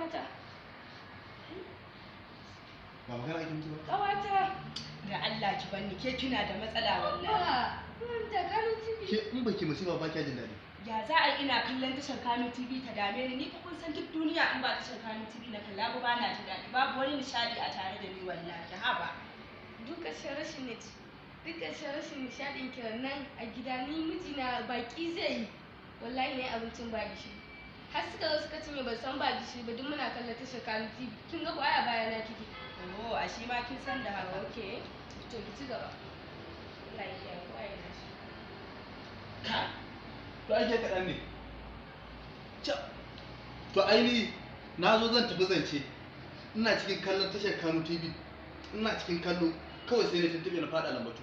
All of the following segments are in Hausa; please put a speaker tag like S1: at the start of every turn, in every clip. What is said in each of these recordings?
S1: ƙawata.
S2: Ba magana ake mutu ba?
S1: Ƙawata. Da Allah ki banni ke kina da matsala wallahi.
S3: Ta Kano TV.
S2: Ke in baki musiba ba kya jin daɗi.
S1: Ya za a ina kallon tashar Kano TV ta dame ni fa kun san duk duniya in ba tashar Kano TV na kalla ba na jin daɗi babu wani nishadi a tare da ni wallahi haba.
S3: Duka rashin ne. Duka rashin nishadin ki nan a gida ni mijina baki zai yi. Wallahi ne abincin ba gishiri. Har suka zo suka cinye ban san ba gishiri ba duk muna kallon tashar Kano TV. Kin ga ko aya baya na kike.
S1: Oh, a shi ma kin san da haka.
S3: Okay. To ki ci gaba. Allah ya kiyaye ko aya na shi.
S2: To ake kaɗan ne. To ainihi na zo zan tafi zance. Ina cikin kallon tashar Kano TV. Ina cikin kallo kawai sai na tuntube na faɗa lambatu.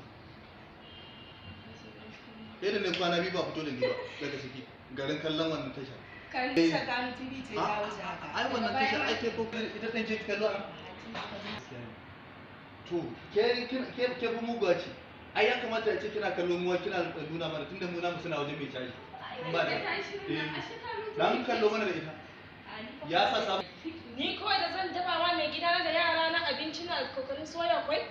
S2: Yadda ne kwana biyu ba fito da ni ba daga ciki garin kallon wannan tashar.
S1: Tashar Kano TV ce ya wuce haka.
S2: Ai wannan tashar ai ke ko ita ɗan ce kallo a. To ke fa muguwa ce. Ai ya kamata ya ce kina kallon muwa kina nuna mana tunda mu namu suna wajen mai caji. Ba da. Dan kallo mana da ita. Ya sa samu.
S4: Ni kawai da zan dafa wa mai gidana da yara na abinci na kokarin soya kwai?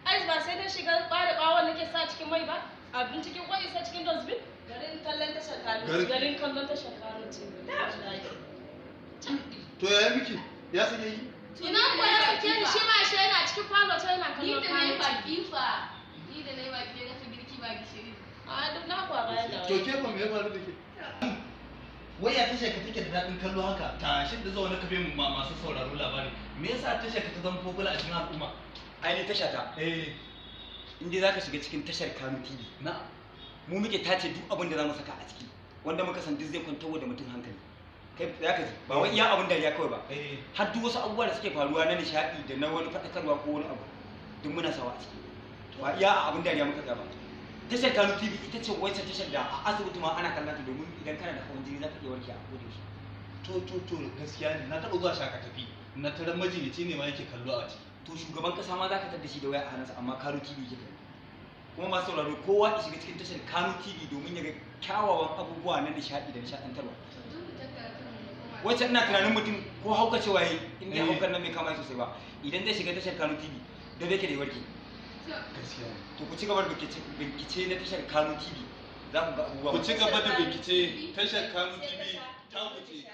S4: Ai ba sai na shiga ɓare ɓawon nake sa cikin mai ba? Abin cikin kwai sa cikin dustbin?
S1: Garin kallon tashar Kano.
S4: Garin kallon tashar Kano ce.
S2: To ya miki? Ya sake yi?
S4: Ina ko ya sake ni shi ma shi yana cikin falo ta yana kallon
S3: Ni da nayi baki fa. Ni da nayi baki na girki ba gishiri.
S4: A duk na kwa baya da
S2: To ke ba me ya faru da ke? Wai ya tashe ka take da daɗin kallo haka ta shin da zuwa na kafe mu masu sauraro labari me yasa tashe ka ta zama popular a cikin al'umma?
S5: Ainihin tasha ta in dai zaka shiga cikin tashar Kano TV
S2: Na
S5: mu muke tace duk abin da zamu saka a ciki wanda muka san duk zai kwantar da mutum hankali kai zaka ji ba wai iya abin dariya kawai ba har duk wasu abubuwa da suke faruwa na nishadi da na wani fadakarwa ko wani abu duk muna sawa a ciki ba iya abin dariya muka ga ba tashar Kano TV ita ce wacce tashar da a asibiti ma ana kallon ta domin idan kana da hawan jini zaka iya warke a koda yaushe
S2: to gaskiya ne na taɓa zuwa shaka tafi na taron majinyaci ne ma yake kallo a ciki.
S5: to shugaban kasa ma zaka tar da shi da waya a hannunsa amma Kano TV yake kallo kuma masu sauraro kowa ya shiga cikin tashar Kano TV domin ya ga kyawawan abubuwa na nishadi da nishadantarwa wacce ina tunanin mutum ko hauka cewa yayi in dai haukar nan bai kama sosai ba idan zai shiga tashar Kano TV da yake da warke
S2: Gaskiya ne.
S5: to ku ci gaba da bincike na tashar Kano TV za ku ga abubuwa
S2: Ku ci gaba da bincike tashar Kano TV ta wuce.